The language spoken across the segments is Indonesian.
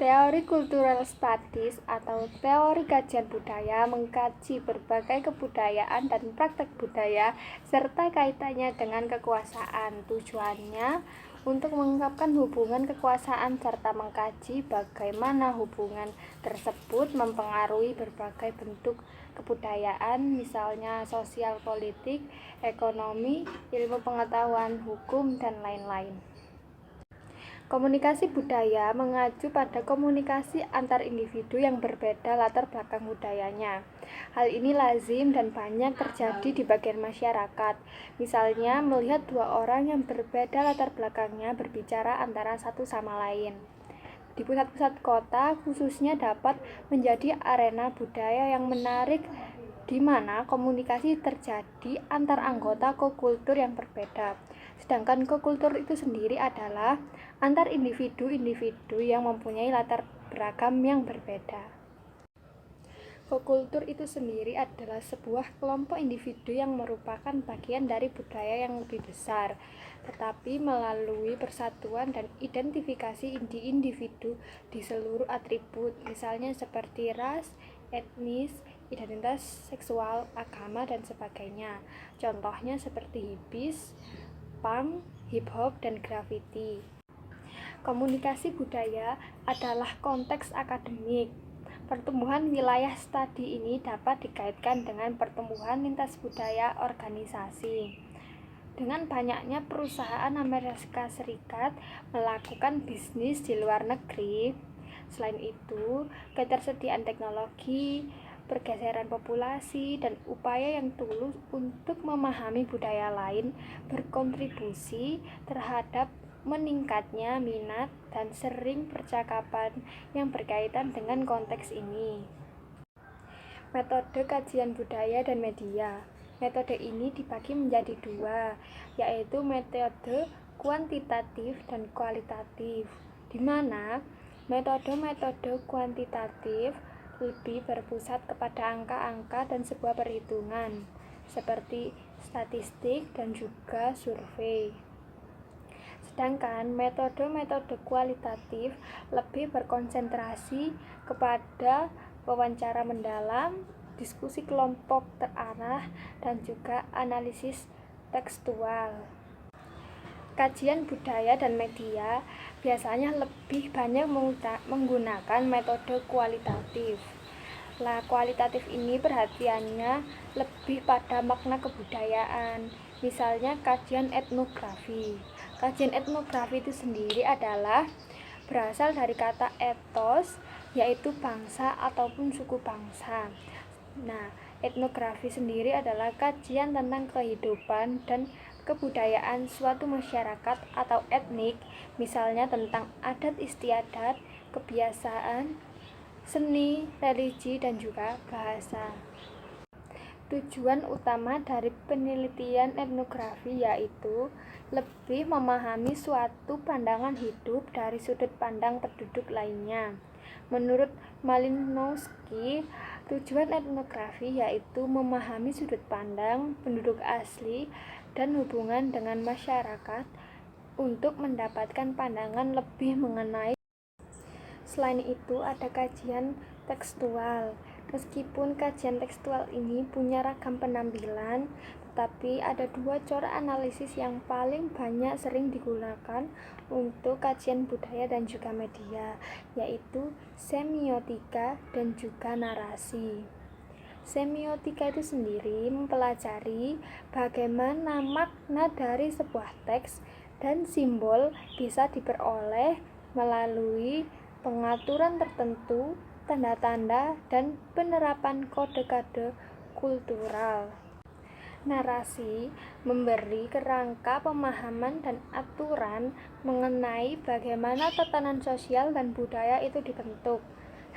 Teori Cultural Studies atau teori kajian budaya mengkaji berbagai kebudayaan dan praktek budaya serta kaitannya dengan kekuasaan. Tujuannya untuk mengungkapkan hubungan kekuasaan serta mengkaji bagaimana hubungan tersebut mempengaruhi berbagai bentuk kebudayaan, misalnya sosial, politik, ekonomi, ilmu pengetahuan, hukum, dan lain-lain. Komunikasi budaya mengacu pada komunikasi antar individu yang berbeda latar belakang budayanya. Hal ini lazim dan banyak terjadi di bagian masyarakat. Misalnya, melihat dua orang yang berbeda latar belakangnya berbicara antara satu sama lain. Di pusat-pusat kota khususnya dapat menjadi arena budaya yang menarik di mana komunikasi terjadi antar anggota kokultur yang berbeda. Sedangkan kokultur itu sendiri adalah antar individu-individu yang mempunyai latar beragam yang berbeda. Kokultur itu sendiri adalah sebuah kelompok individu yang merupakan bagian dari budaya yang lebih besar, tetapi melalui persatuan dan identifikasi individu di seluruh atribut, misalnya seperti ras, etnis, identitas seksual, agama, dan sebagainya. Contohnya seperti hippies, punk, hip hop, dan graffiti. Komunikasi budaya adalah konteks akademik. Pertumbuhan wilayah studi ini dapat dikaitkan dengan pertumbuhan lintas budaya organisasi. Dengan banyaknya perusahaan Amerika Serikat melakukan bisnis di luar negeri, selain itu, ketersediaan teknologi, pergeseran populasi, dan upaya yang tulus untuk memahami budaya lain berkontribusi terhadap meningkatnya minat dan sering percakapan yang berkaitan dengan konteks ini. Metode kajian budaya dan media. Metode ini dibagi menjadi dua, yaitu metode kuantitatif dan kualitatif, di mana metode kuantitatif lebih berpusat kepada angka-angka dan sebuah perhitungan, seperti statistik dan juga survei. Sedangkan metode kualitatif lebih berkonsentrasi kepada wawancara mendalam, diskusi kelompok terarah, dan juga analisis tekstual. Kajian budaya dan media biasanya lebih banyak menggunakan metode kualitatif. Kualitatif ini perhatiannya lebih pada makna kebudayaan, misalnya kajian etnografi. Kajian etnografi itu sendiri adalah berasal dari kata ethos, yaitu bangsa ataupun suku bangsa. Nah, etnografi sendiri adalah kajian tentang kehidupan dan kebudayaan suatu masyarakat atau etnik, misalnya tentang adat istiadat, kebiasaan, seni, religi, dan juga bahasa. Tujuan utama dari penelitian etnografi yaitu lebih memahami suatu pandangan hidup dari sudut pandang penduduk lainnya. Menurut Malinowski, tujuan etnografi yaitu memahami sudut pandang penduduk asli dan hubungan dengan masyarakat untuk mendapatkan pandangan lebih mengenai. Selain itu, ada kajian tekstual. Meskipun kajian tekstual ini punya ragam penampilan, tetapi ada dua cara analisis yang paling banyak sering digunakan untuk kajian budaya dan juga media, yaitu semiotika dan juga narasi. Semiotika itu sendiri mempelajari bagaimana makna dari sebuah teks dan simbol bisa diperoleh melalui pengaturan tertentu, tanda-tanda, dan penerapan kode-kode kultural. Narasi memberi kerangka pemahaman dan aturan mengenai bagaimana tatanan sosial dan budaya itu dibentuk.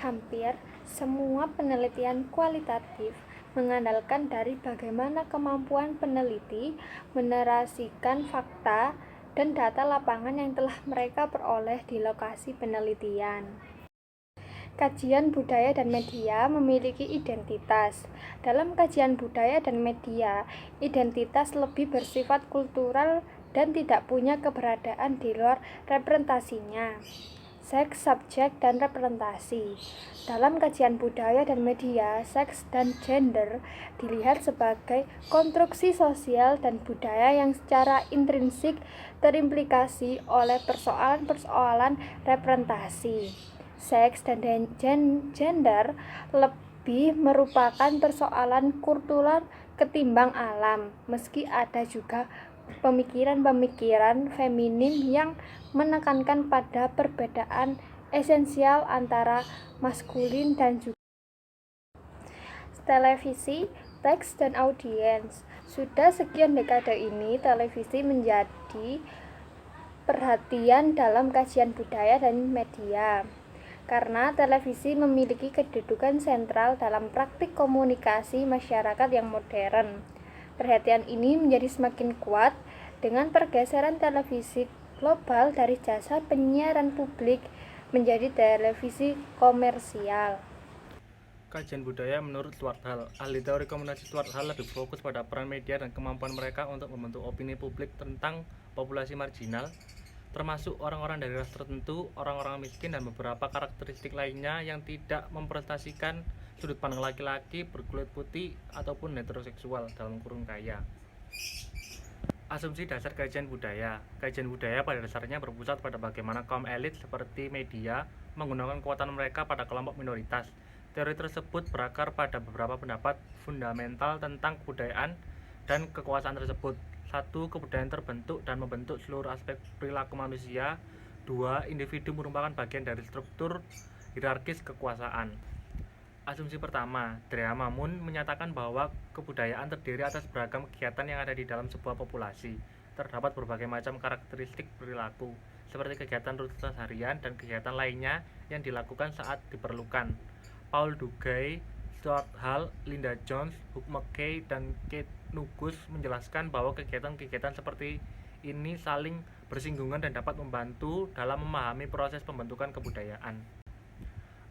Hampir semua penelitian kualitatif mengandalkan dari bagaimana kemampuan peneliti menarasikan fakta dan data lapangan yang telah mereka peroleh di lokasi penelitian. Kajian budaya dan media memiliki identitas. Dalam kajian budaya dan media, identitas lebih bersifat kultural dan tidak punya keberadaan di luar representasinya. seks, subjek, dan representasi. Dalam kajian budaya dan media, seks dan gender dilihat sebagai konstruksi sosial dan budaya yang secara intrinsik terimplikasi oleh persoalan-persoalan representasi. Seks dan gender lebih merupakan persoalan kultural ketimbang alam, meski ada juga pemikiran-pemikiran feminin yang menekankan pada perbedaan esensial antara maskulin dan juga televisi, teks, dan audiens. Sudah sekian dekade ini, televisi menjadi perhatian dalam kajian budaya dan media. Karena televisi memiliki kedudukan sentral dalam praktik komunikasi masyarakat yang modern. Perhatian ini menjadi semakin kuat dengan pergeseran televisi global dari jasa penyiaran publik menjadi televisi komersial. Kajian budaya menurut Stuart Hall. Ahli teori komunikasi Stuart Hall lebih fokus pada peran media dan kemampuan mereka untuk membentuk opini publik tentang populasi marginal, termasuk orang-orang dari ras tertentu, orang-orang miskin, dan beberapa karakteristik lainnya yang tidak mempresentasikan sudut pandang laki-laki berkulit putih ataupun heteroseksual dalam kurung kaya. Asumsi dasar kajian budaya. Kajian budaya pada dasarnya berpusat pada bagaimana kaum elit seperti media menggunakan kekuatan mereka pada kelompok minoritas. Teori tersebut berakar pada beberapa pendapat fundamental tentang kebudayaan dan kekuasaan tersebut. 1. Kebudayaan terbentuk dan membentuk seluruh aspek perilaku manusia. 2. Individu merupakan bagian dari struktur hierarkis kekuasaan. Asumsi pertama, Dreamamun menyatakan bahwa kebudayaan terdiri atas beragam kegiatan yang ada di dalam sebuah populasi. Terdapat berbagai macam karakteristik perilaku, seperti kegiatan rutinitas harian dan kegiatan lainnya yang dilakukan saat diperlukan. Paul Duguay, Stuart Hall, Linda Jones, Hugh McKay, dan Kate Nugus menjelaskan bahwa kegiatan-kegiatan seperti ini saling bersinggungan dan dapat membantu dalam memahami proses pembentukan kebudayaan.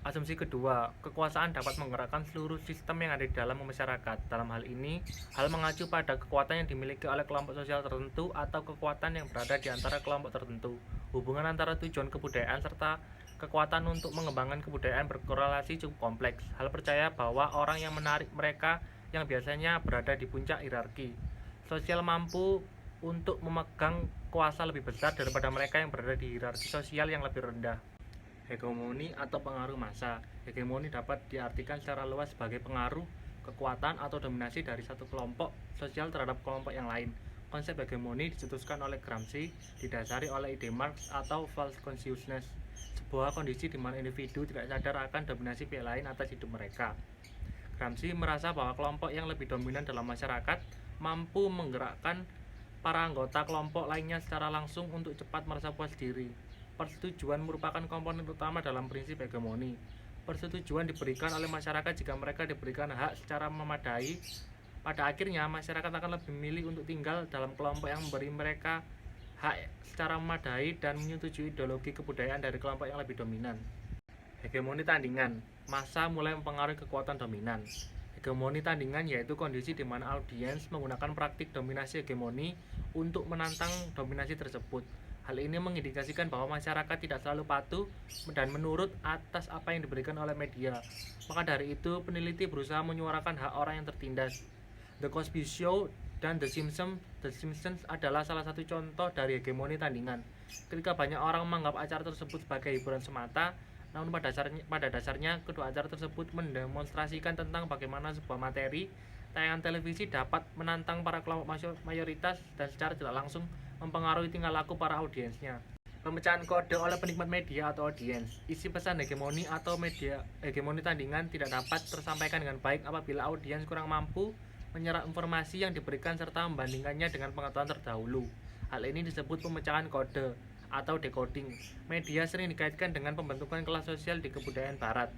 Asumsi kedua, kekuasaan dapat menggerakkan seluruh sistem yang ada di dalam masyarakat. Dalam hal ini, hal mengacu pada kekuatan yang dimiliki oleh kelompok sosial tertentu atau kekuatan yang berada di antara kelompok tertentu. Hubungan antara tujuan kebudayaan serta kekuatan untuk mengembangkan kebudayaan berkorelasi cukup kompleks. Hal percaya bahwa orang yang menarik mereka yang biasanya berada di puncak hierarki sosial mampu untuk memegang kuasa lebih besar daripada mereka yang berada di hierarki sosial yang lebih rendah. Hegemoni atau pengaruh massa. Hegemoni dapat diartikan secara luas sebagai pengaruh, kekuatan, atau dominasi dari satu kelompok sosial terhadap kelompok yang lain. Konsep hegemoni dicetuskan oleh Gramsci, didasari oleh ide Marx atau false consciousness, sebuah kondisi di mana individu tidak sadar akan dominasi pihak lain atas hidup mereka. Gramsci merasa bahwa kelompok yang lebih dominan dalam masyarakat mampu menggerakkan para anggota kelompok lainnya secara langsung untuk cepat merasa puas diri. Persetujuan merupakan komponen utama dalam prinsip hegemoni. Persetujuan diberikan oleh masyarakat jika mereka diberikan hak secara memadai. Pada akhirnya, masyarakat akan lebih memilih untuk tinggal dalam kelompok yang memberi mereka hak secara memadai dan menyetujui ideologi kebudayaan dari kelompok yang lebih dominan. Hegemoni tandingan. Massa mulai mempengaruhi kekuatan dominan. Hegemoni tandingan yaitu kondisi di mana audiens menggunakan praktik dominasi hegemoni untuk menantang dominasi tersebut. Hal ini mengindikasikan bahwa masyarakat tidak selalu patuh dan menurut atas apa yang diberikan oleh media. Maka dari itu, peneliti berusaha menyuarakan hak orang yang tertindas. The Cosby Show dan The Simpsons adalah salah satu contoh dari hegemoni tandingan. Ketika banyak orang menganggap acara tersebut sebagai hiburan semata, namun pada dasarnya kedua acara tersebut mendemonstrasikan tentang bagaimana sebuah materi tayangan televisi dapat menantang para kelompok mayoritas dan secara tidak langsung mempengaruhi tingkah laku para audiensnya. Pemecahan kode oleh penikmat media atau audiens. Isi pesan hegemoni atau media hegemoni tandingan tidak dapat tersampaikan dengan baik apabila audiens kurang mampu menyerap informasi yang diberikan serta membandingkannya dengan pengetahuan terdahulu. Hal ini disebut pemecahan kode atau decoding. Media sering dikaitkan dengan pembentukan kelas sosial di kebudayaan barat.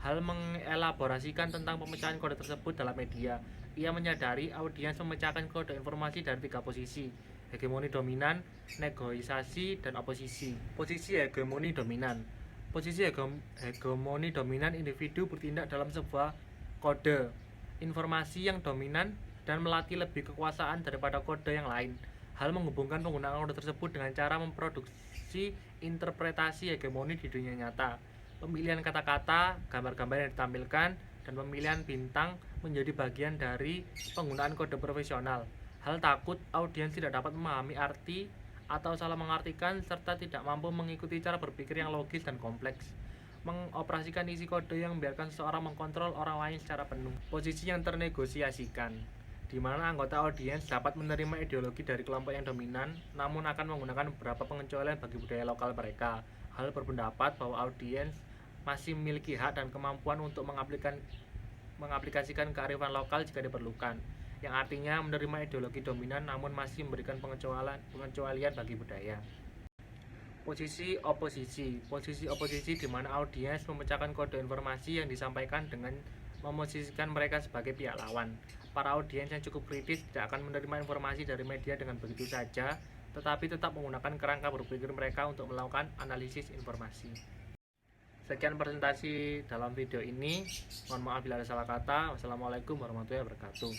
Hal mengelaborasikan tentang pemecahan kode tersebut dalam media. Ia menyadari audiens memecahkan kode informasi dari 3 posisi: hegemoni dominan, negosiasi, dan oposisi. Posisi hegemoni dominan. Posisi hegemoni dominan, individu bertindak dalam sebuah kode informasi yang dominan dan melatih lebih kekuasaan daripada kode yang lain. Hal menghubungkan penggunaan kode tersebut dengan cara memproduksi interpretasi hegemoni di dunia nyata. Pemilihan kata-kata, gambar-gambar yang ditampilkan, dan pemilihan bintang menjadi bagian dari penggunaan kode profesional. Hal takut audiens tidak dapat memahami arti atau salah mengartikan serta tidak mampu mengikuti cara berpikir yang logis dan kompleks. Mengoperasikan isi kode yang membiarkan seseorang mengkontrol orang lain secara penuh. Posisi yang ternegosiasikan, di mana anggota audiens dapat menerima ideologi dari kelompok yang dominan, namun akan menggunakan beberapa pengecualian bagi budaya lokal mereka. Hal berpendapat bahwa audiens masih memiliki hak dan kemampuan untuk mengaplikasikan kearifan lokal jika diperlukan, yang artinya menerima ideologi dominan namun masih memberikan pengecualian bagi budaya. Posisi oposisi di mana audiens memecahkan kode informasi yang disampaikan dengan memosisikan mereka sebagai pihak lawan. Para audiens yang cukup kritis tidak akan menerima informasi dari media dengan begitu saja, tetapi tetap menggunakan kerangka berpikir mereka untuk melakukan analisis informasi. Sekian presentasi dalam video ini. Mohon maaf bila ada salah kata. Wassalamualaikum warahmatullahi wabarakatuh.